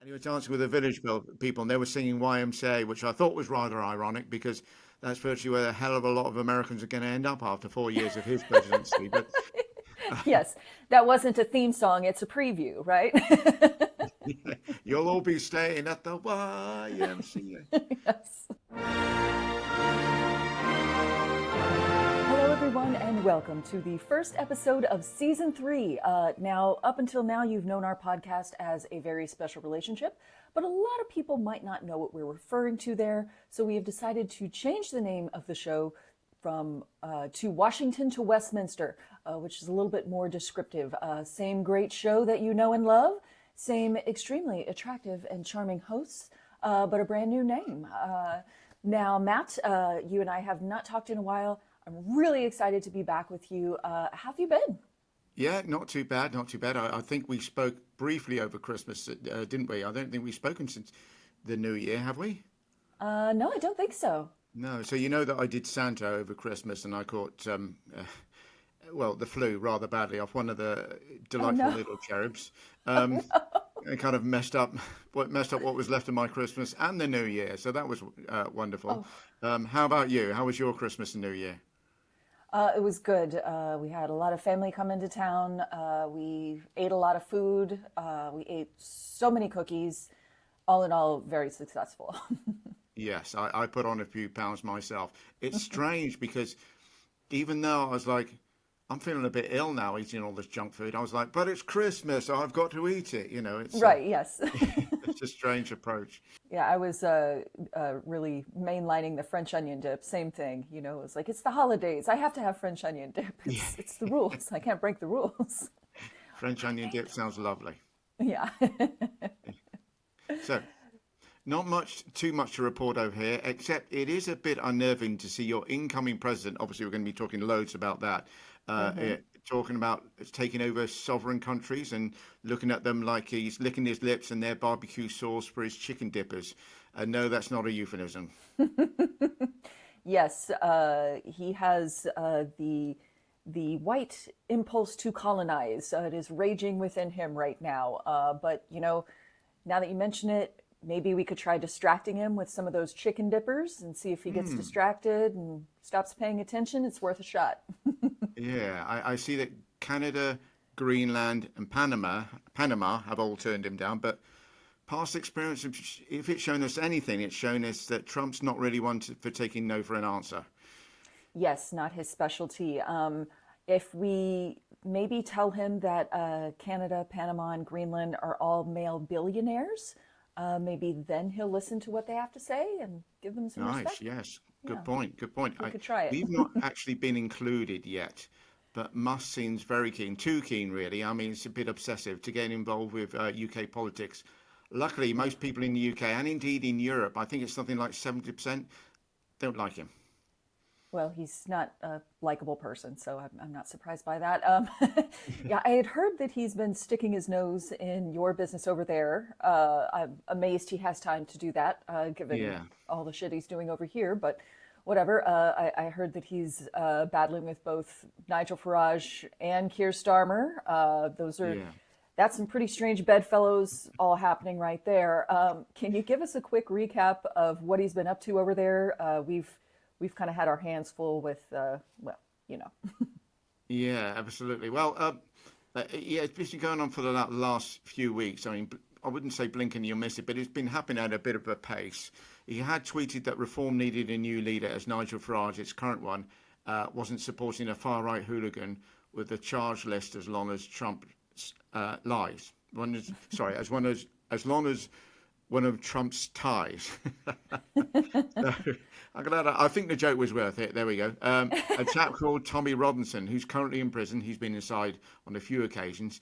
And he was dancing with the village people, and they were singing YMCA, which I thought was rather ironic because that's virtually where a hell of a lot of Americans are going to end up after 4 years of his presidency. But Yes, that wasn't a theme song, it's a preview, right? you'll all be staying at the YMCA. Yes. Hello, everyone, and welcome to the first episode of season 3. Now, up until now, you've known our podcast as a very special relationship, but a lot of people might not know what we're referring to there. So we have decided to change the name of the show from to Washington to Westminster, which is a little bit more descriptive. Same great show that you know and love, same extremely attractive and charming hosts, but a brand new name. Now, Matt, you and I have not talked in a while. I'm really excited to be back with you. How have you been? Yeah, not too bad, not too bad. I think we spoke briefly over Christmas, didn't we? I don't think we've spoken since the New Year, have we? No, I don't think so. No. So you know that I did Santa over Christmas, and I caught well, the flu rather badly off one of the Oh delightful no. little cherubs. Oh Um, no. it kind of messed up what was left of my Christmas and the New Year. So that was wonderful. Oh, How about you? How was your Christmas and New Year? it was good. We had a lot of family come into town. We ate a lot of food. We ate so many cookies. All in all, very successful. Yes, I put on a few pounds myself. It's strange because even though I was like, I'm feeling a bit ill now eating all this junk food, I was like, but it's Christmas, so I've got to eat it. It's Right, yes. it's a strange approach. Yeah, I was really mainlining the French onion dip. Same thing, it was like, it's the holidays. I have to have French onion dip. It's the rules. I can't break the rules. French onion dip sounds lovely. Yeah. So, not too much to report over here, except it is a bit unnerving to see your incoming president. Obviously, we're going to be talking loads about that. Hmm. Talking about taking over sovereign countries and looking at them like he's licking his lips and their barbecue sauce for his chicken dippers. No, that's not a euphemism. Yes, he has the white impulse to colonize. It is raging within him right now. But now that you mention it, maybe we could try distracting him with some of those chicken dippers and see if he gets Hmm. distracted and stops paying attention. It's worth a shot. Yeah, I see that Canada, Greenland, and Panama have all turned him down. But past experience, if it's shown us anything, it's shown us that Trump's not really one for taking no for an answer. Yes, not his specialty. If we maybe tell him that Canada, Panama, and Greenland are all male billionaires, maybe then he'll listen to what they have to say and give them some Nice, respect. yes. Good Yeah, point. Good point. we could try it. We've not actually been included yet, but Musk seems very keen, too keen, really. I mean, it's a bit obsessive to get involved with UK politics. Luckily, most people in the UK and indeed in Europe, I think it's something like 70%, don't like him. Well, he's not a likable person, so I'm not surprised by that. Yeah, I had heard that he's been sticking his nose in your business over there. I'm amazed he has time to do that, given Yeah, all the shit he's doing over here. But whatever. I heard that he's battling with both Nigel Farage and Keir Starmer. yeah. That's some pretty strange bedfellows all happening right there. Can you give us a quick recap of what he's been up to over there? We've kind of had our hands full with, well, you know. Yeah, absolutely. Well, yeah, it's been going on for the last few weeks. I mean, I wouldn't say blink and you'll miss it, but it's been happening at a bit of a pace. He had tweeted that reform needed a new leader, as Nigel Farage, its current one, wasn't supporting a far-right hooligan with a charge list as long as Trump lies. Sorry, as long as one of Trump's ties. So, I think the joke was worth it. There we go. A chap called Tommy Robinson, who's currently in prison. He's been inside on a few occasions.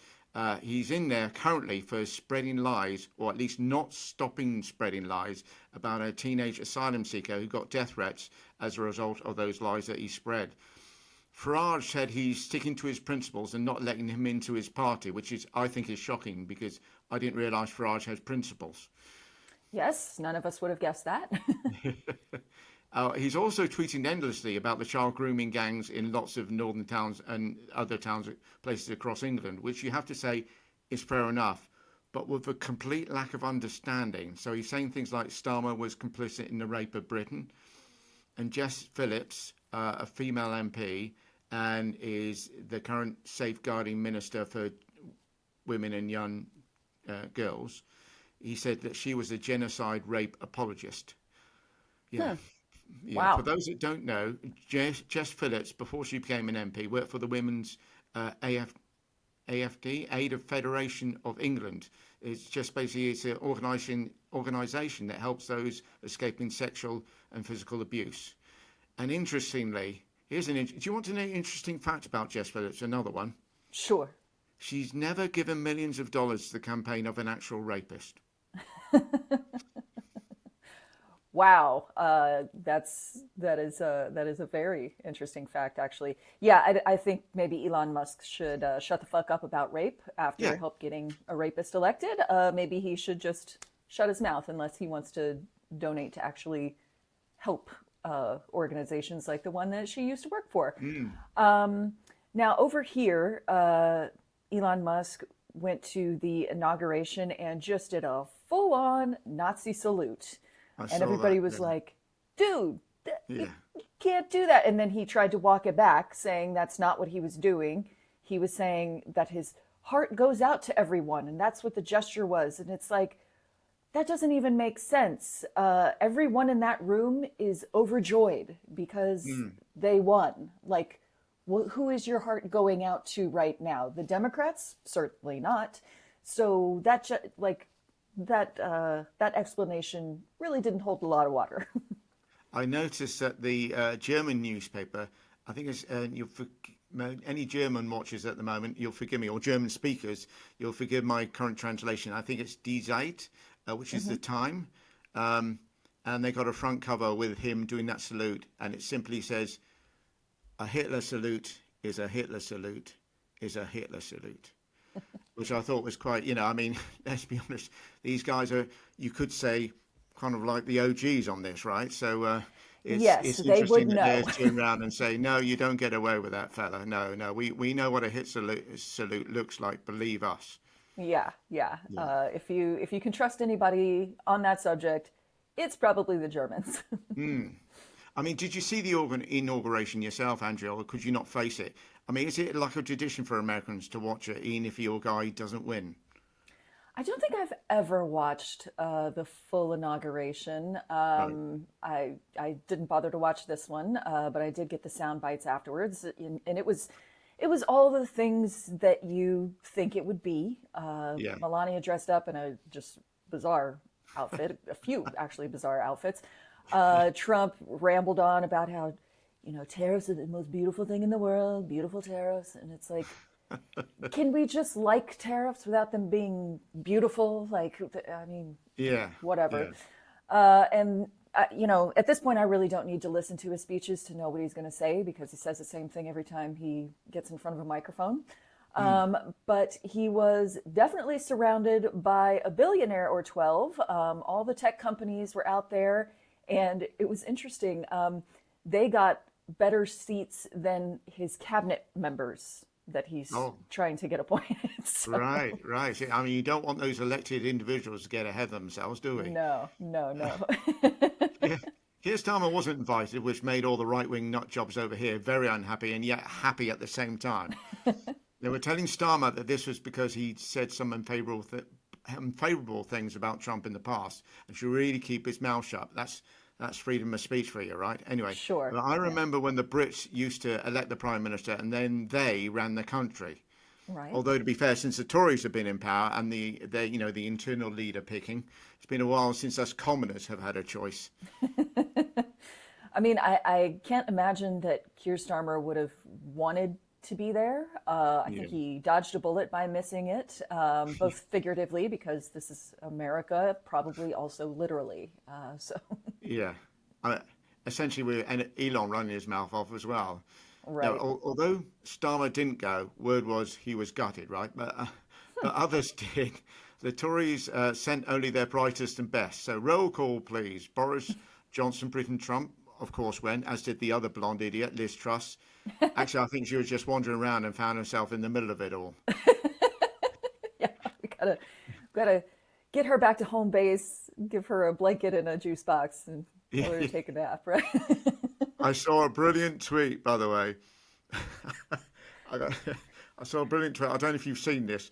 He's in there currently for spreading lies, or at least not stopping spreading lies, about a teenage asylum seeker who got death threats as a result of those lies that he spread. Farage said he's sticking to his principles and not letting him into his party, which I think is shocking because I didn't realise Farage has principles. Yes, none of us would have guessed that. He's also tweeting endlessly about the child grooming gangs in lots of northern towns and other towns, places across England, which you have to say is fair enough. but with a complete lack of understanding. So he's saying things like Starmer was complicit in the rape of Britain, and Jess Phillips, a female MP, and is the current safeguarding minister for women and young girls. He said that she was a genocide rape apologist. Yeah. Yeah. Wow. For those that don't know, Jess Phillips, before she became an MP, worked for the Women's AFD, Aid of Federation of England. It's just basically it's an organisation that helps those escaping sexual and physical abuse. And interestingly, do you want to know an interesting fact about Jess Phillips? Another one. Sure. She's never given millions of dollars to the campaign of an actual rapist. Wow, that is a very interesting fact, actually. Yeah, I think maybe Elon Musk should shut the fuck up about rape after Yeah. help getting a rapist elected. Maybe he should just shut his mouth unless he wants to donate to actually help organizations like the one that she used to work for. Now over here, Elon Musk went to the inauguration and just did a full-on Nazi salute. And everybody was like, dude, you can't do that. And then he tried to walk it back, saying that's not what he was doing. He was saying that his heart goes out to everyone, and that's what the gesture was. And it's like, that doesn't even make sense. Everyone in that room is overjoyed because they won. Like, who is your heart going out to right now? The Democrats? Certainly not. So that explanation really didn't hold a lot of water. I noticed that the German newspaper, I think it's any German watchers at the moment, you'll forgive me, or German speakers, you'll forgive my current translation. I think it's Die Zeit, which is the time. And they got a front cover with him doing that salute. And it simply says, a Hitler salute is a Hitler salute is a Hitler salute. Which I thought was quite, I mean, let's be honest, these guys are, you could say, kind of like the OGs on this, right? So it's they would interesting that know. they turn around and say, no, you don't get away with that, fella. No, we know what a hit salute looks like. Believe us. Yeah. If you can trust anybody on that subject, it's probably the Germans. I mean, did you see the inauguration yourself, Andrea, or could you not face it? I mean, is it like a tradition for Americans to watch it, even if your guy doesn't win? I don't think I've ever watched the full inauguration. I didn't bother to watch this one, but I did get the sound bites afterwards, and it was all the things that you think it would be. Melania dressed up in a just bizarre outfit, a few actually bizarre outfits. Trump rambled on about how, tariffs are the most beautiful thing in the world, beautiful tariffs. And it's like, can we just like tariffs without them being beautiful? Like, I mean, whatever. Yeah. At this point, I really don't need to listen to his speeches to know what he's going to say because he says the same thing every time he gets in front of a microphone. But he was definitely surrounded by a billionaire or 12. All the tech companies were out there. And it was interesting. They got better seats than his cabinet members that he's trying to get appointed. So. Right. I mean, you don't want those elected individuals to get ahead of themselves, do we? No. Keir Starmer wasn't invited, which made all the right-wing nut jobs over here very unhappy and yet happy at the same time. They were telling Starmer that this was because he'd said some unfavorable things about Trump in the past and should really keep his mouth shut. That's freedom of speech for you, right? Anyway, sure. But I remember when the Brits used to elect the Prime Minister and then they ran the country. Right. Although, to be fair, since the Tories have been in power and the internal leader picking, it's been a while since us commoners have had a choice. I mean, I can't imagine that Keir Starmer would have wanted to be there. I think he dodged a bullet by missing it, both figuratively because this is America, probably also literally. Yeah, essentially, and Elon running his mouth off as well. Right. Now, although Starmer didn't go, word was he was gutted, right? But others did. The Tories sent only their brightest and best. So roll call, please. Boris Johnson, Britain, Trump, of course, went, as did the other blonde idiot, Liz Truss. Actually, I think she was just wandering around and found herself in the middle of it all. Yeah, got to get her back to home base, give her a blanket and a juice box, and tell her to Yeah. take a nap, right? I saw a brilliant tweet, by the way. I, got, I saw a brilliant tweet. I don't know if you've seen this.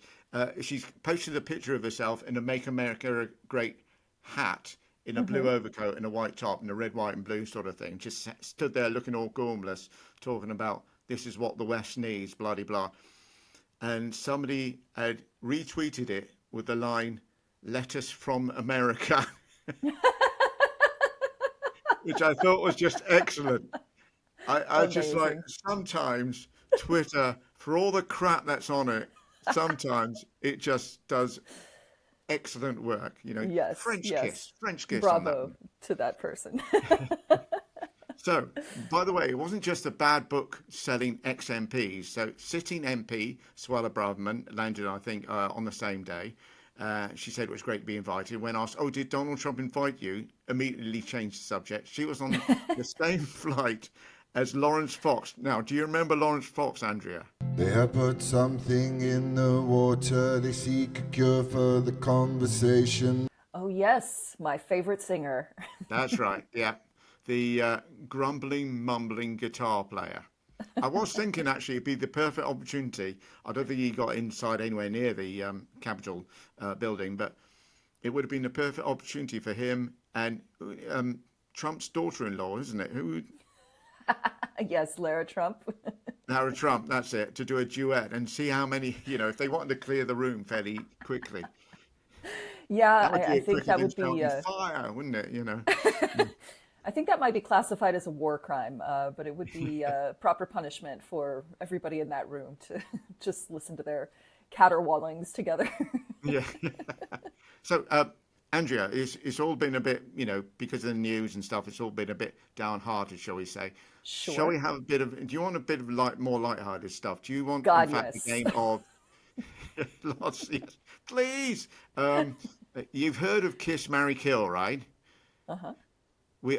She's posted a picture of herself in a "Make America Great" hat, in a blue overcoat and a white top and a red, white, and blue sort of thing. Just stood there looking all gormless, talking about this is what the West needs, blah blah blah. And somebody had retweeted it with the line "Letters from America," which I thought was just excellent. I just like Amazing. sometimes Twitter, for all the crap that's on it, sometimes it just does excellent work. Yes, yes. French kiss on that Bravo one. to that person. So, by the way, it wasn't just a bad book selling ex-MPs. So, sitting MP Suella Braverman landed, I think, on the same day. She said it was great to be invited. When asked, "Oh, did Donald Trump invite you?" Immediately changed the subject. She was on the same flight as Lawrence Fox. Now, do you remember Lawrence Fox, Andrea? They have put something in the water. They seek a cure for the conversation. Oh, yes, my favorite singer. That's right. Yeah, the grumbling, mumbling guitar player. I was thinking actually it'd be the perfect opportunity. I don't think he got inside anywhere near the Capitol building, but it would have been the perfect opportunity for him and Trump's daughter-in-law, isn't it? Yes, Lara Trump. Lara Trump, that's it, to do a duet and see how many, if they wanted to clear the room fairly quickly. Yeah, That would be I a think quicker that than would be. starting fire, wouldn't it? I think that might be classified as a war crime, but it would be proper punishment for everybody in that room to just listen to their caterwaulings together. Yeah. So, Andrea, it's all been a bit, because of the news and stuff, it's all been a bit downhearted, shall we say. Shall we Sure. have do you want a bit of more lighthearted stuff? Do you want, in God, fact, a yes. game of lots, yes, please? You've heard of Kiss, Marry, Kill, right? Uh-huh.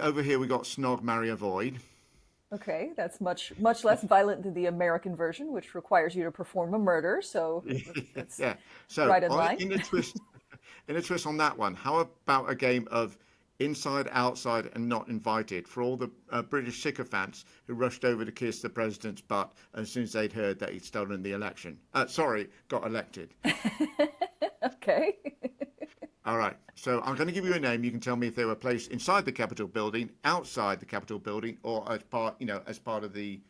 Over here we got Snog, Marry, Avoid. Okay, that's much less violent than the American version, which requires you to perform a murder. So that's Yeah. So right in line. in a twist on that one, how about a game of inside, outside, and not invited for all the British sycophants who rushed over to kiss the president's butt as soon as they'd heard that he'd stolen the election? Got elected. Okay. All right. So I'm going to give you a name. You can tell me if they were placed inside the Capitol building, outside the Capitol building, or as part of the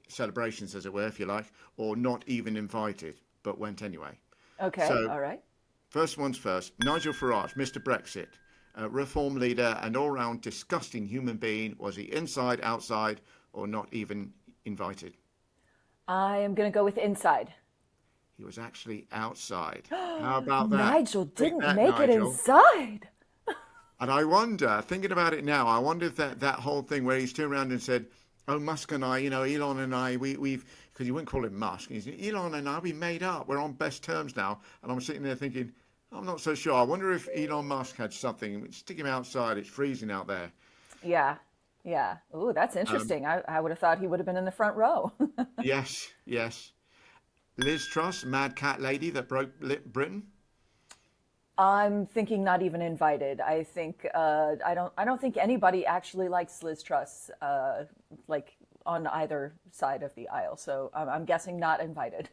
celebrations, as it were, if you like, or not even invited, but went anyway. Okay. So All right. first one's first. Nigel Farage, Mr. Brexit, reform leader and all-round disgusting human being. Was he inside, outside, or not even invited? I am going to go with inside. He was actually outside. How about that? Nigel Take didn't that, make it Nigel. inside. And I wonder, thinking about it now, I wonder if that whole thing where he's turned around and said, "Oh, Musk and I, Elon and I, we've," because you wouldn't call him Musk. He said, "Elon and I, we made up. We're on best terms now." And I'm sitting there thinking, I'm not so sure. I wonder if Elon Musk had something. Stick him outside. It's freezing out there. Yeah. Yeah. Ooh, that's interesting. I would have thought he would have been in the front row. Yes, yes. Liz Truss, mad cat lady that broke Britain. I'm thinking not even invited. I think I don't think anybody actually likes Liz Truss, like on either side of the aisle. So I'm guessing not invited.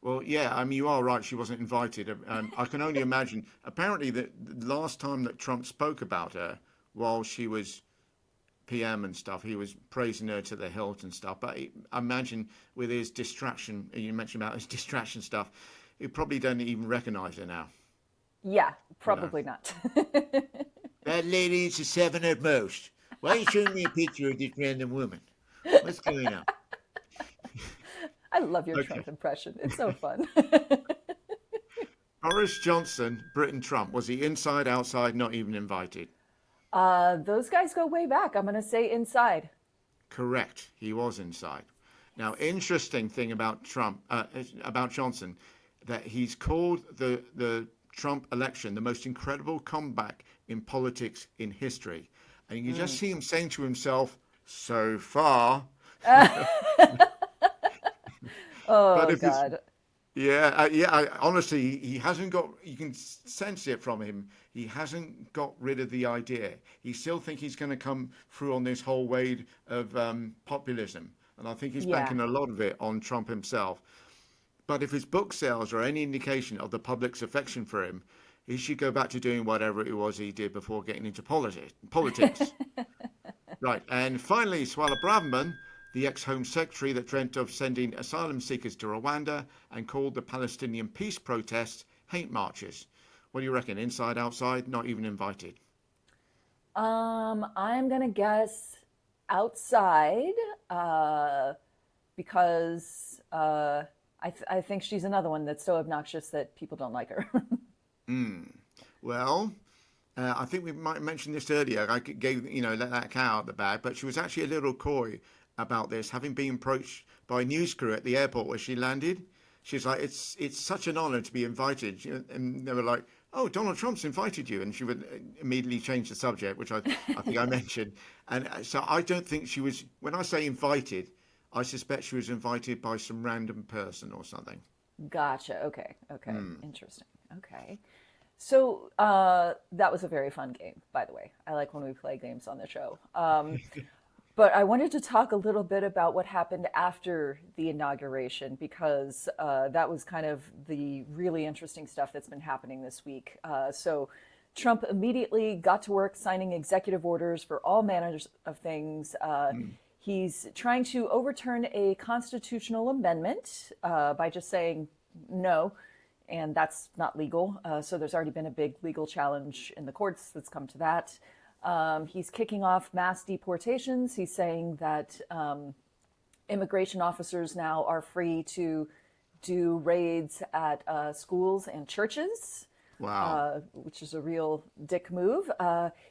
Well, yeah, I mean, you are right. She wasn't invited. I can only imagine. Apparently, the last time that Trump spoke about her while she was PM and stuff, he was praising her to the hilt and stuff. But I imagine with his distraction, you mentioned about his distraction stuff, he probably doesn't even recognize her now. Yeah, probably not. That lady's a seven at most. Why are you showing me a picture of this random woman? What's going on? I love your Okay. Trump impression. It's so fun. Boris Johnson, Britain Trump, was he inside, outside, not even invited? Those guys go way back. I'm going to say inside. Correct. He was inside. Now, interesting thing about about Johnson, that he's called the Trump election the most incredible comeback in politics in history. And you can just see him saying to himself, "So far." Oh, But if it's God. Honestly, he hasn't got. You can sense it from him. He hasn't got rid of the idea. He still think he's going to come through on this whole wave of populism, and I think he's Yeah. banking a lot of it on Trump himself. But if his book sales are any indication of the public's affection for him, he should go back to doing whatever it was he did before getting into politics. Right, and finally, Swala Braverman, the ex-Home Secretary that dreamt of sending asylum seekers to Rwanda and called the Palestinian peace protests hate marches. What do you reckon? Inside, outside, not even invited? I'm gonna guess outside, because I think she's another one that's so obnoxious that people don't like her. Well, I think we might have mentioned this earlier. I gave, let that cat out of the bag, but she was actually a little coy about this, having been approached by a news crew at the airport where she landed. She's like, it's such an honor to be invited. And they were like, oh, Donald Trump's invited you. And she would immediately change the subject, which I think I mentioned. And so I don't think she was, when I say invited, I suspect she was invited by some random person or something. Gotcha. Okay. Okay. Interesting. Okay. So that was a very fun game, by the way. I like when we play games on the show. But I wanted to talk a little bit about what happened after the inauguration, because that was kind of the really interesting stuff that's been happening this week. So Trump immediately got to work signing executive orders for all manners of things. He's trying to overturn a constitutional amendment by just saying no, and that's not legal. So there's already been a big legal challenge in the courts that's come to that. He's kicking off mass deportations. He's saying that immigration officers now are free to do raids at schools and churches. Wow. Which is a real dick move.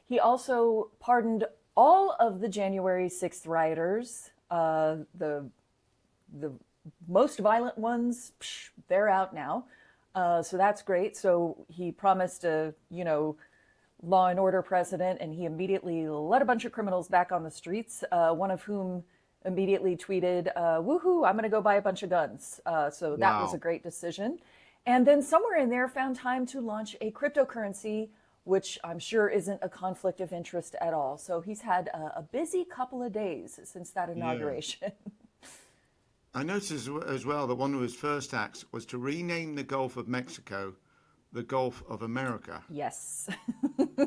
He also pardoned all of the January 6th rioters. The most violent ones, they're out now. So that's great. So he promised a, law and order president, and he immediately let a bunch of criminals back on the streets, one of whom immediately tweeted, woohoo, I'm going to go buy a bunch of guns. So that was Wow. a great decision. And then somewhere in there found time to launch a cryptocurrency, which I'm sure isn't a conflict of interest at all. So he's had a busy couple of days since that inauguration. I noticed as well that one of his first acts was to rename the Gulf of Mexico the Gulf of America, Yes.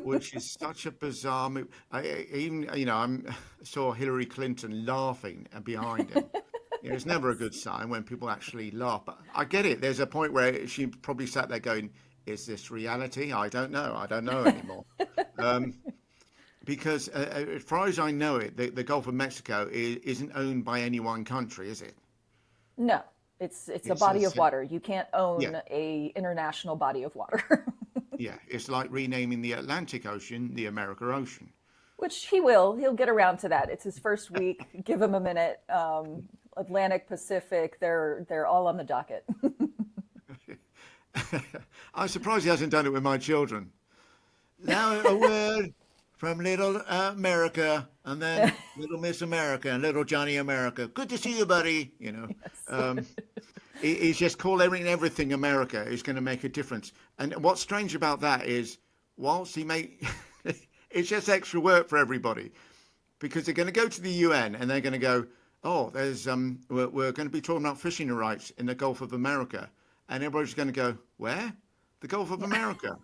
which is such a bizarre move. I saw Hillary Clinton laughing behind him. It's never a good sign when people actually laugh. But I get it. There's a point where she probably sat there going, is this reality? I don't know. I don't know anymore. Because as far as I know it, the Gulf of Mexico isn't owned by any one country, is it? No, it's a It's body a, of water. You can't own yeah, a international body of water. yeah. It's like renaming the Atlantic Ocean the America Ocean. Which he will. He'll get around to that. It's his first week. Give him a minute. Atlantic, Pacific, they're all on the docket. I'm surprised he hasn't done it with my children. Now a word from little America, and then little Miss America and little Johnny America. Good to see you, buddy. He's just called everything America is going to make a difference. And what's strange about that is, whilst he may, it's just extra work for everybody, because they're going to go to the UN and they're going to go, oh, there's we're going to be talking about fishing rights in the Gulf of America, and everybody's going to go, where? The Gulf of America.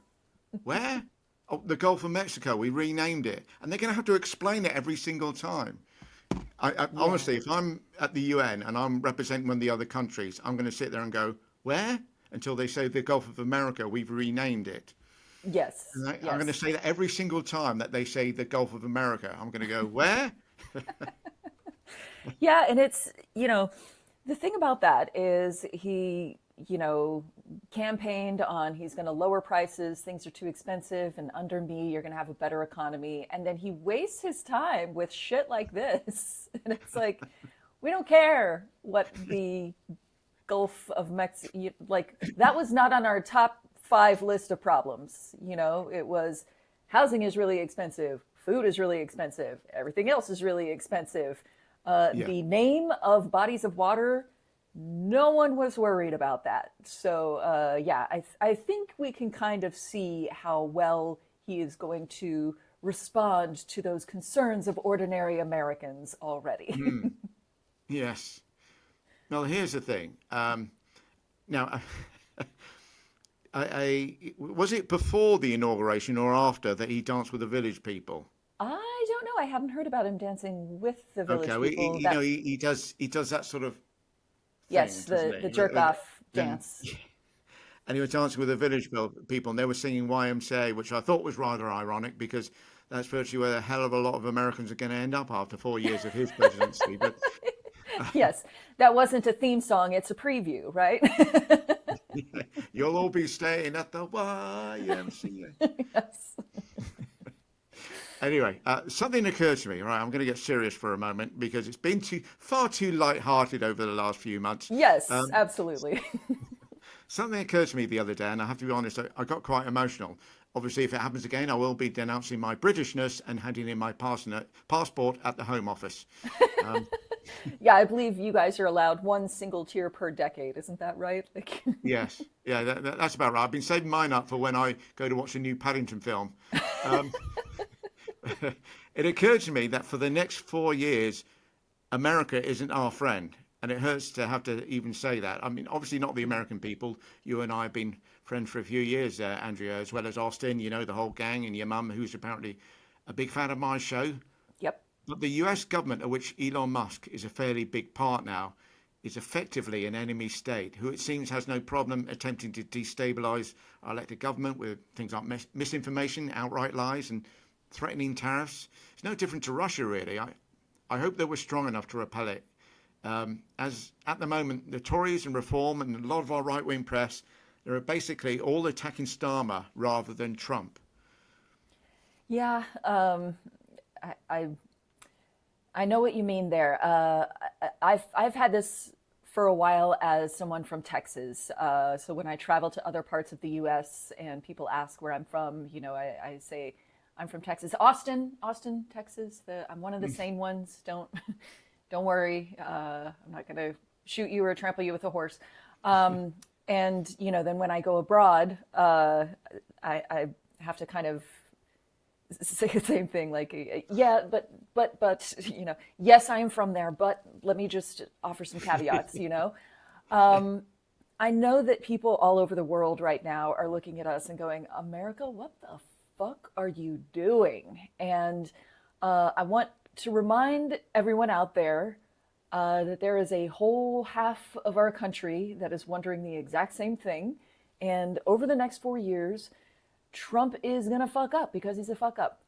Where? Oh, the Gulf of Mexico. We renamed it, and they're going to have to explain it every single time. Honestly, if I'm at the UN and I'm representing one of the other countries, I'm going to sit there and go, where? Until they say the Gulf of America, we've renamed it. Yes. And I'm yes. going to say that every single time that they say the Gulf of America. I'm going to go, where? Yeah, and it's, the thing about that is he, campaigned on he's going to lower prices, things are too expensive, and under me, you're going to have a better economy. And then he wastes his time with shit like this. And it's like, we don't care what the Gulf of Mexico, that was not on our top 5 list of problems. It was housing is really expensive, food is really expensive, everything else is really expensive. The name of bodies of water No one was worried about that. So, yeah, I think we can kind of see how well he is going to respond to those concerns of ordinary Americans already. Yes. Well, here's the thing. Now, was it before the inauguration or after that he danced with the village people? I don't know. I haven't heard about him dancing with the Okay, village well, people. you know, he does that sort of thing, Yes, doesn't the he? jerk off And dance. and he was dancing with the people, and they were singing YMCA, which I thought was rather ironic because that's virtually where a hell of a lot of Americans are going to end up after 4 years of his presidency. But Yes, that wasn't a theme song, it's a preview, right? you'll all be staying at the YMCA. Yes. Anyway, something occurred to me. Right, I'm going to get serious for a moment because it's been far too light-hearted over the last few months. Yes, absolutely. Something occurred to me the other day, and I have to be honest, I got quite emotional. Obviously, if it happens again, I will be denouncing my Britishness and handing in my passport at the Home Office. Yeah, I believe you guys are allowed one single tear per decade, isn't that right? Like, Yes, yeah, that's about right. I've been saving mine up for when I go to watch a new Paddington film. Um, it occurred to me that for the next 4 years, America isn't our friend. And it hurts to have to even say that. I mean, obviously not the American people. You and I have been friends for a few years, Andrea, as well as Austin, you know, the whole gang, and your mum, who's apparently a big fan of my show. yep. But the US government, of which Elon Musk is a fairly big part now, is effectively an enemy state who it seems has no problem attempting to destabilize our elected government with things like misinformation, outright lies, and threatening tariffs. It's no different to Russia, really. I hope that we're strong enough to repel it. As at the moment, the Tories and Reform and a lot of our right-wing press, they're basically all attacking Starmer rather than Trump. Yeah, I, I I know what you mean there. I've had this for a while as someone from Texas. So when I travel to other parts of the U.S. and people ask where I'm from, I say I'm from Texas, Austin, Texas. I'm one of the sane ones. Don't worry. I'm not going to shoot you or trample you with a horse. And then when I go abroad, I have to kind of say the same thing, like, yeah, but yes, I am from there, but let me just offer some caveats. I know that people all over the world right now are looking at us and going, America, what the fuck are you doing? And I want to remind everyone out there that there is a whole half of our country that is wondering the exact same thing. And over the next 4 years, Trump is going to fuck up because he's a fuck up.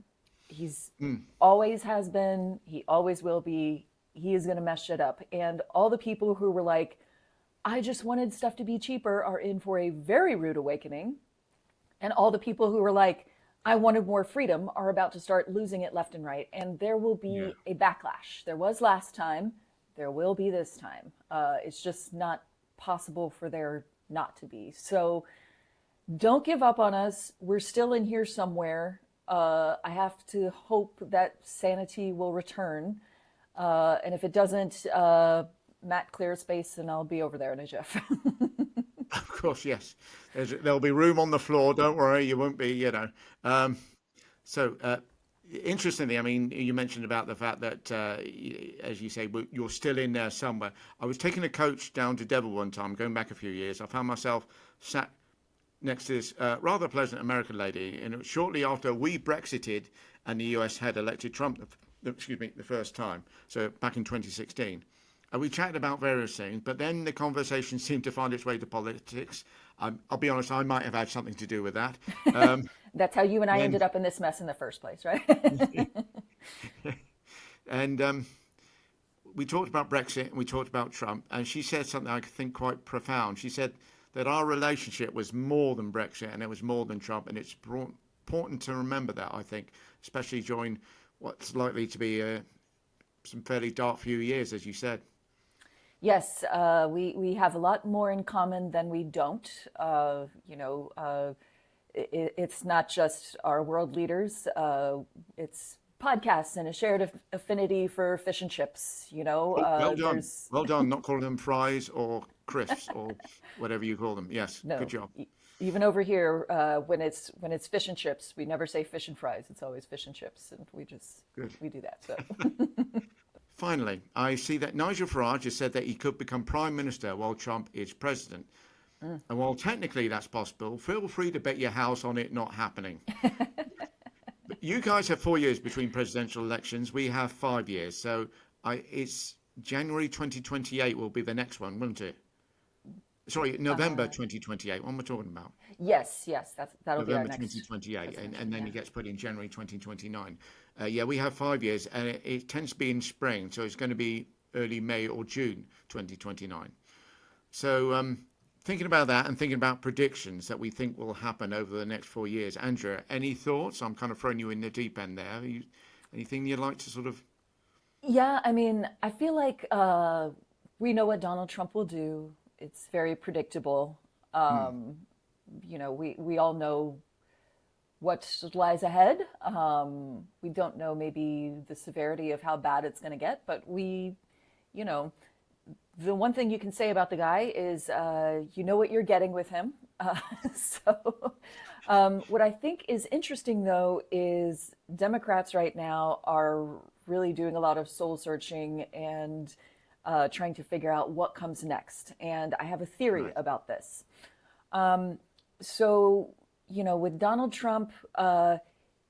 He's always has been. He always will be. He is going to mess shit up. And all the people who were like, I just wanted stuff to be cheaper are in for a very rude awakening. And all the people who were like, I wanted more freedom are about to start losing it left and right. And there will be a backlash. There was last time. There will be this time. It's just not possible for there not to be. So don't give up on us. We're still in here somewhere. I have to hope that sanity will return. And if it doesn't, Matt, clear space and I'll be over there in a jiff. Of course, yes. There'll be room on the floor. Don't worry, you won't be, Interestingly, I mean, you mentioned about the fact that, as you say, you're still in there somewhere. I was taking a coach down to Devon one time, going back a few years. I found myself sat next to this rather pleasant American lady, and it was shortly after we Brexited and the US had elected Trump, the first time, so back in 2016. And we chatted about various things, but then the conversation seemed to find its way to politics. I'll be honest, I might have had something to do with that. That's how you and I ended up in this mess in the first place, right? And we talked about Brexit and we talked about Trump, and she said something I think quite profound. She said that our relationship was more than Brexit and it was more than Trump, and it's important to remember that, I think, especially during what's likely to be some fairly dark few years, as you said. Yes, we have a lot more in common than we don't. It's not just our world leaders. It's podcasts and a shared affinity for fish and chips. Well done. There's Well done. Not calling them fries or crisps or whatever you call them. Yes. no, Good job. even over here, when it's fish and chips, we never say fish and fries. It's always fish and chips, and Good. we do that. So Finally, I see that Nigel Farage has said that he could become Prime Minister while Trump is president. And while technically that's possible, feel free to bet your house on it not happening. But you guys have 4 years between presidential elections. We have 5 years. So it's January 2028 will be the next one, won't it? Sorry, November 2028. What am I talking about? yes, that'll be our November next. 2028, and then it gets put in January 2029. Yeah, we have 5 years, and it tends to be in spring, so it's going to be early May or June 2029. So thinking about that and thinking about predictions that we think will happen over the next 4 years. Andrea, any thoughts? I'm kind of throwing you in the deep end there. Anything you'd like to sort of... Yeah, I mean, I feel like we know what Donald Trump will do. It's very predictable. We all know what lies ahead. We don't know maybe the severity of how bad it's going to get, but the one thing you can say about the guy is you know what you're getting with him. What I think is interesting, though, is Democrats right now are really doing a lot of soul searching and trying to figure out what comes next. And I have a theory about this. With Donald Trump,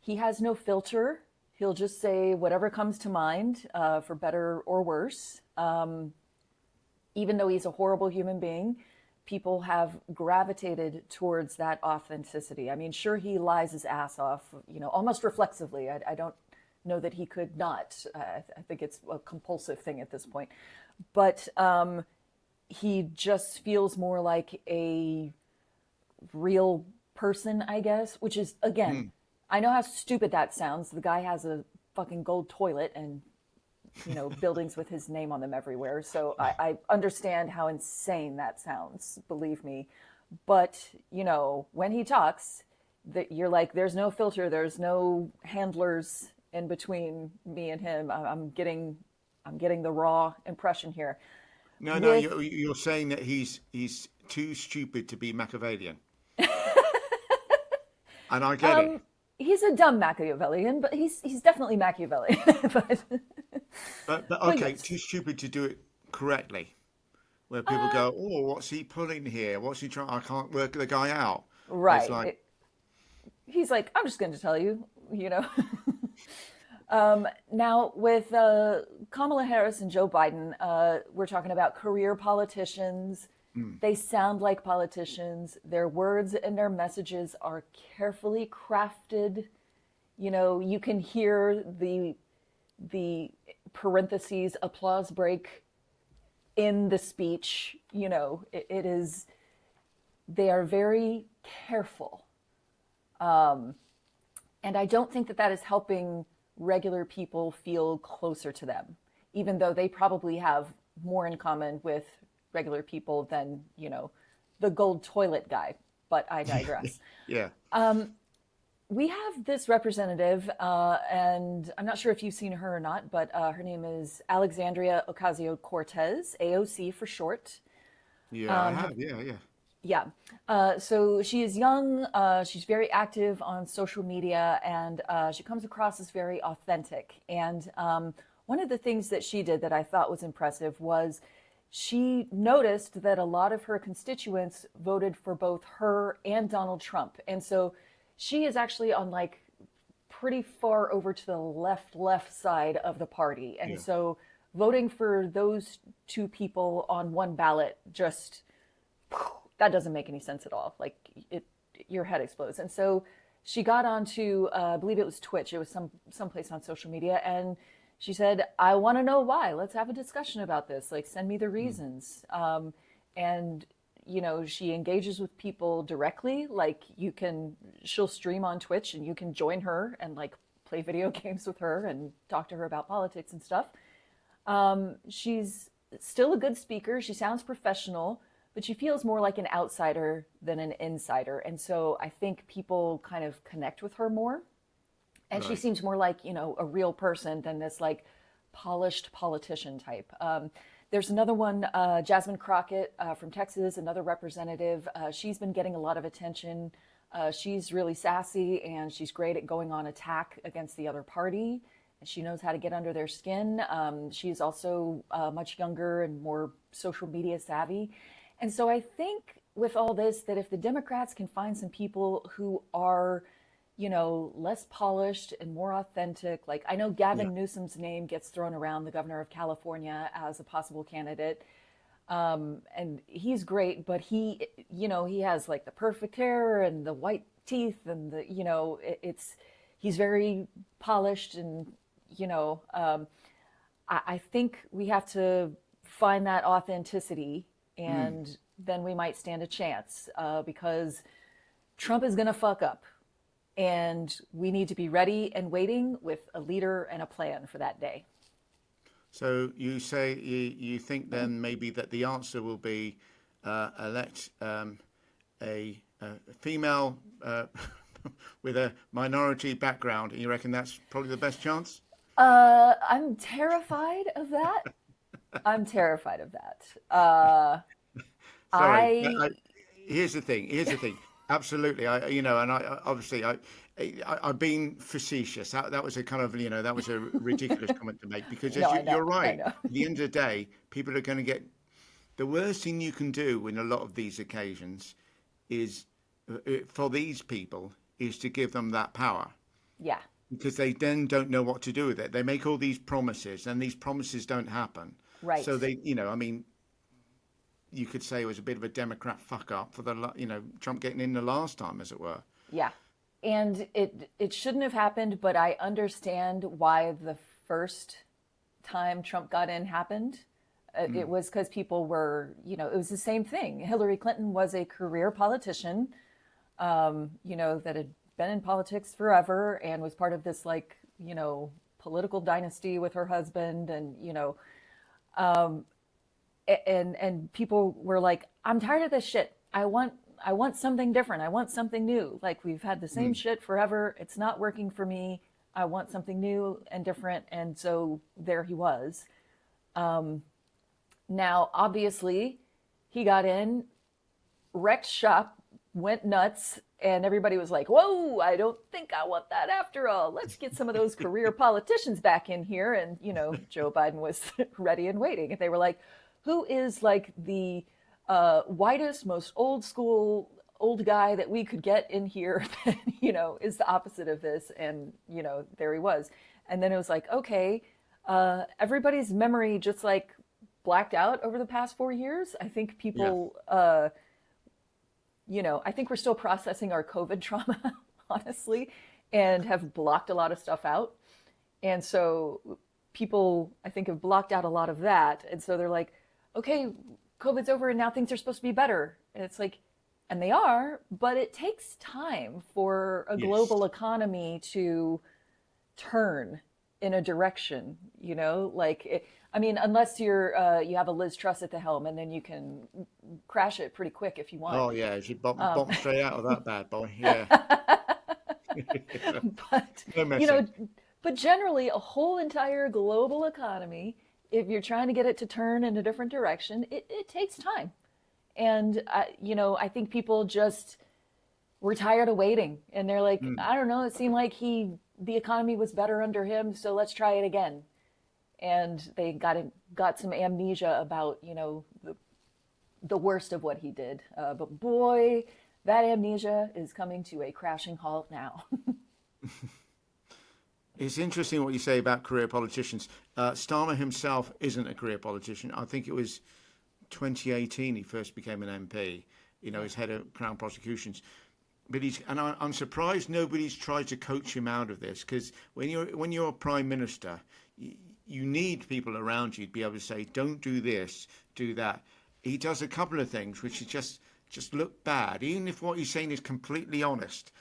he has no filter. He'll just say whatever comes to mind, for better or worse. Even though he's a horrible human being, people have gravitated towards that authenticity. I mean, sure, he lies his ass off, almost reflexively. I don't know that he could not. I think it's a compulsive thing at this point. But he just feels more like a real person, I guess, which is, again, I know how stupid that sounds. The guy has a fucking gold toilet and, buildings with his name on them everywhere. So I understand how insane that sounds, believe me. But, when he talks, that you're like, there's no filter, there's no handlers in between me and him. I'm getting the raw impression here. No, you're saying that he's too stupid to be Machiavellian. And I get it. He's a dumb Machiavellian, but he's definitely Machiavellian. But okay, yes. too stupid to do it correctly. Where people go, oh, what's he pulling here? What's he trying? I can't work the guy out. Right. It's like, he's like, I'm just going to tell you, Now, with Kamala Harris and Joe Biden, we're talking about career politicians. They sound like politicians. Their words and their messages are carefully crafted. You can hear the parentheses applause break in the speech. It is, they are very careful. And I don't think that is helping regular people feel closer to them, even though they probably have more in common with regular people than, the gold toilet guy. But I digress. yeah. We have this representative, and I'm not sure if you've seen her or not, but her name is Alexandria Ocasio-Cortez, AOC for short. Yeah, I have. Yeah. Yeah. So she is young. She's very active on social media, and she comes across as very authentic. And one of the things that she did that I thought was impressive was she noticed that a lot of her constituents voted for both her and Donald Trump. And so she is actually on pretty far over to the left side of the party. And so voting for those two people on one ballot just... that doesn't make any sense at all. Your head explodes. And so she got onto, I believe it was Twitch. It was someplace on social media. And she said, I want to know why. Let's have a discussion about this. Send me the reasons. And, she engages with people directly. She'll stream on Twitch and you can join her and play video games with her and talk to her about politics and stuff. She's still a good speaker. She sounds professional, but she feels more like an outsider than an insider. And so I think people kind of connect with her more. And she Right. seems more like, a real person than this like polished politician type. There's another one, Jasmine Crockett from Texas, another representative. She's been getting a lot of attention. She's really sassy and she's great at going on attack against the other party. And she knows how to get under their skin. She's also much younger and more social media savvy. And so I think with all this, that if the Democrats can find some people who are less polished and more authentic. Like I know Yeah. Gavin Newsom's name gets thrown around, the governor of California, as a possible candidate. And he's great, but he has like the perfect hair and the white teeth and he's very polished and, I think we have to find that authenticity and then we might stand a chance because Trump is going to fuck up. And we need to be ready and waiting with a leader and a plan for that day. So you say you think then maybe that the answer will be elect a female with a minority background. And you reckon that's probably the best chance? I'm terrified of that. I'm terrified of that. Sorry. I Here's the thing. Here's the thing. Absolutely. I've been facetious. That was a kind of, that was a ridiculous comment to make because no, I know, you're I right. know. At the end of the day, people are going to get the worst thing you can do in a lot of these occasions is for these people is to give them that power Yeah, because they then don't know what to do with it. They make all these promises and these promises don't happen. right. So you could say it was a bit of a Democrat fuck up for Trump getting in the last time, as it were. Yeah. And it shouldn't have happened, but I understand why the first time Trump got in happened. It was because people were, it was the same thing. Hillary Clinton was a career politician, that had been in politics forever and was part of this political dynasty with her husband and people were like, I'm tired of this shit. I want something different. I want something new. Like we've had the same shit forever. It's not working for me. I want something new and different. And so there he was. Now, obviously, he got in, wrecked shop, went nuts, and everybody was like, whoa, I don't think I want that after all. Let's get some of those career politicians back in here. And, Joe Biden was ready and waiting. And they were like, who is like the whitest, most old school, old guy that we could get in here that, is the opposite of this. And, there he was. And then it was like, okay, everybody's memory just like blacked out over the past 4 years. I think people, I think we're still processing our COVID trauma, honestly, and have blocked a lot of stuff out. And so people, I think, have blocked out a lot of that. And so they're like, okay, COVID's over and now things are supposed to be better. And it's like, and they are, but it takes time for a global economy to turn in a direction, unless you have a Liz Truss at the helm and then you can crash it pretty quick if you want. Oh yeah, she bottom straight out of that bad boy. Yeah. But, No messing. but generally a whole entire global economy, if you're trying to get it to turn in a different direction, it takes time. And, I think people just were tired of waiting. And they're like, I don't know, it seemed like the economy was better under him, so let's try it again. And they got some amnesia about, the worst of what he did. But boy, that amnesia is coming to a crashing halt now. It's interesting what you say about career politicians. Starmer himself isn't a career politician. I think it was 2018 he first became an MP. He's head of Crown Prosecutions. But I'm surprised nobody's tried to coach him out of this because when you're a prime minister, you need people around you to be able to say, don't do this, do that. He does a couple of things which just look bad, even if what he's saying is completely honest.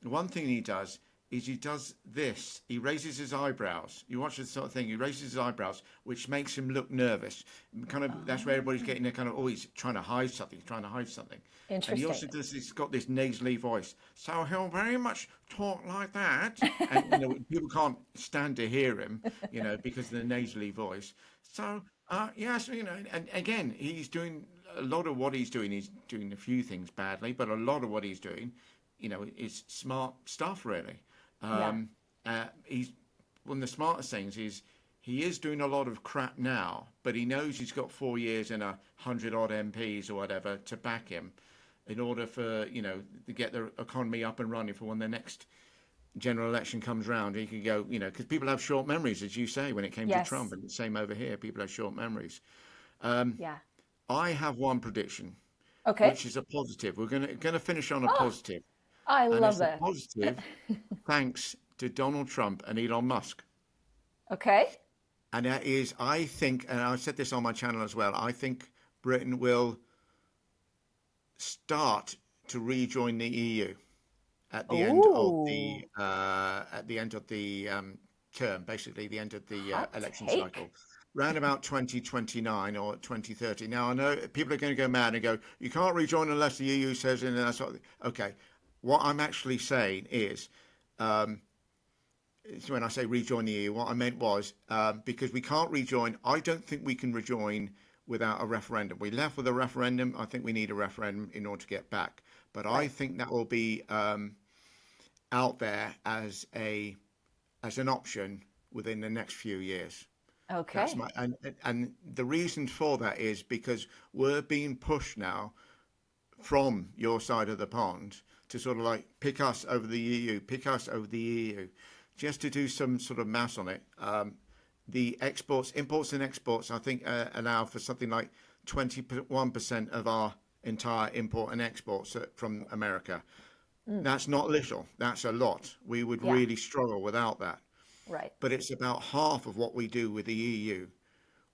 One thing he does is he does this. He raises his eyebrows. You watch this sort of thing. He raises his eyebrows, which makes him look nervous. Kind of that's where everybody's getting a kind of, oh, he's trying to hide something. He's trying to hide something. Interesting. And he also does. He's got this nasally voice, so he'll very much talk like that. And people can't stand to hear him, because of the nasally voice. So yes, and again, he's doing a lot of what he's doing. He's doing a few things badly, but a lot of what he's doing, is smart stuff, really. He's one of the smartest things is he is doing a lot of crap now, but he knows he's got 4 years and 100 odd MPs or whatever to back him in order for, to get the economy up and running for when the next general election comes round. He can go, because people have short memories, as you say, when it came to Trump, and the same over here. People have short memories. I have one prediction, which is a positive. We're going to finish on a positive. I love that. Positive, thanks to Donald Trump and Elon Musk. Okay. And that is, I think, and I said this on my channel as well, I think Britain will start to rejoin the EU at the end of the term, basically the end of the election cycle, round about 2029 or 2030. Now I know people are going to go mad and go, you can't rejoin unless the EU says it, and that sort of thing. Okay, what I'm actually saying is, when I say rejoin the EU, what I meant was because we can't rejoin. I don't think we can rejoin without a referendum. We left with a referendum. I think we need a referendum in order to get back. But I think that will be out there as an option within the next few years. Okay. And the reason for that is because we're being pushed now from your side of the pond to sort of like pick us over the EU, just to do some sort of maths on it. The imports and exports, I think allow for something like 21% of our entire import and exports from America. That's not little, that's a lot. We would really struggle without that. Right. But it's about half of what we do with the EU.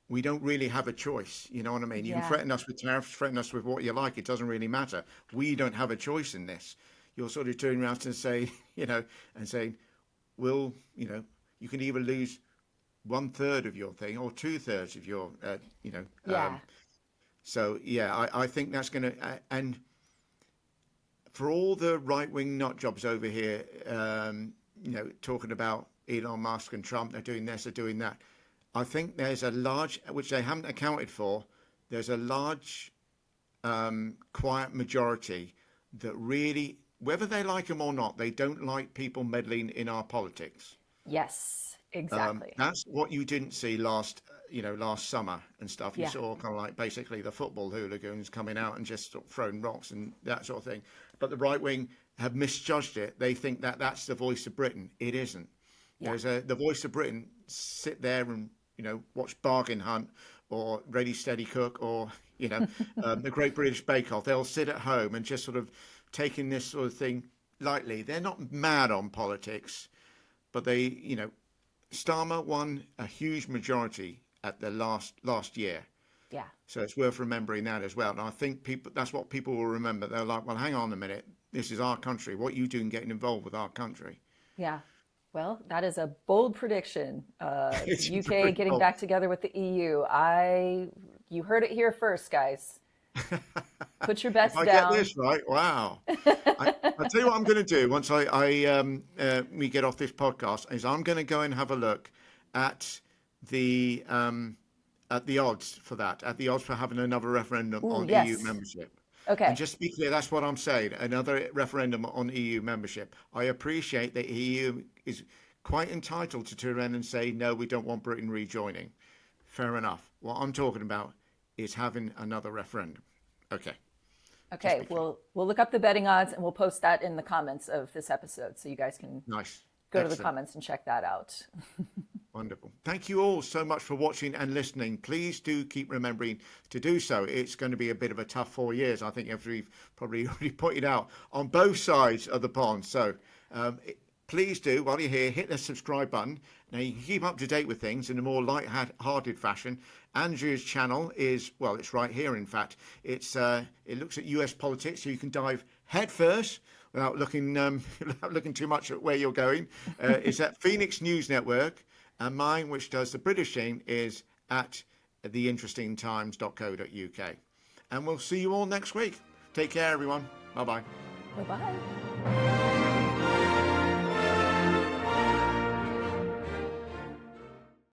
We don't really have a choice, you know what I mean? You can threaten us with tariffs, threaten us with what you like, it doesn't really matter. We don't have a choice in this. You're sort of turning around and saying, well, you can either lose 1/3 of your thing or 2/3 of your, I think that's going to, and for all the right-wing nut jobs over here, talking about Elon Musk and Trump, they're doing this, they're doing that. I think there's a large, which they haven't accounted for, there's a large, quiet majority that really, whether they like them or not, they don't like people meddling in our politics. Yes, exactly. That's what you didn't see last summer and stuff. You saw kind of like basically the football hooligans coming out and just sort of throwing rocks and that sort of thing. But the right wing have misjudged it. They think that that's the voice of Britain. It isn't. Yeah. The voice of Britain sit there and watch Bargain Hunt or Ready Steady Cook or the Great British Bake Off. They'll sit at home and just sort of taking this sort of thing lightly. They're not mad on politics, but they Starmer won a huge majority at the last year. Yeah. So it's worth remembering that as well. And I think that's what people will remember. They're like, well, hang on a minute. This is our country. What are you doing getting involved with our country? Yeah. Well, that is a bold prediction. UK getting back together with the EU. You heard it here first, guys. Put your bets down. If I get this right, wow. I'll tell you what I'm going to do once we get off this podcast is I'm going to go and have a look at the odds for that, at the odds for having another referendum on EU membership. Okay. And just to be clear, that's what I'm saying, another referendum on EU membership. I appreciate that EU is quite entitled to turn around and say, no, we don't want Britain rejoining. Fair enough. What I'm talking about is having another referendum. Okay. Okay, we'll look up the betting odds and we'll post that in the comments of this episode so you guys can go to the comments and check that out. Wonderful. Thank you all so much for watching and listening. Please do keep remembering to do so. It's going to be a bit of a tough 4 years, I think, as we've probably already pointed out, on both sides of the pond. So please do, while you're here, hit the subscribe button. Now, you can keep up to date with things in a more light-hearted fashion. Andrew's channel is, well, it's right here, in fact. It looks at US politics, so you can dive headfirst, without looking without looking too much at where you're going, is at Phoenix News Network, and mine, which does the British thing, is at theinterestingtimes.co.uk. And we'll see you all next week. Take care, everyone. Bye-bye. Bye-bye.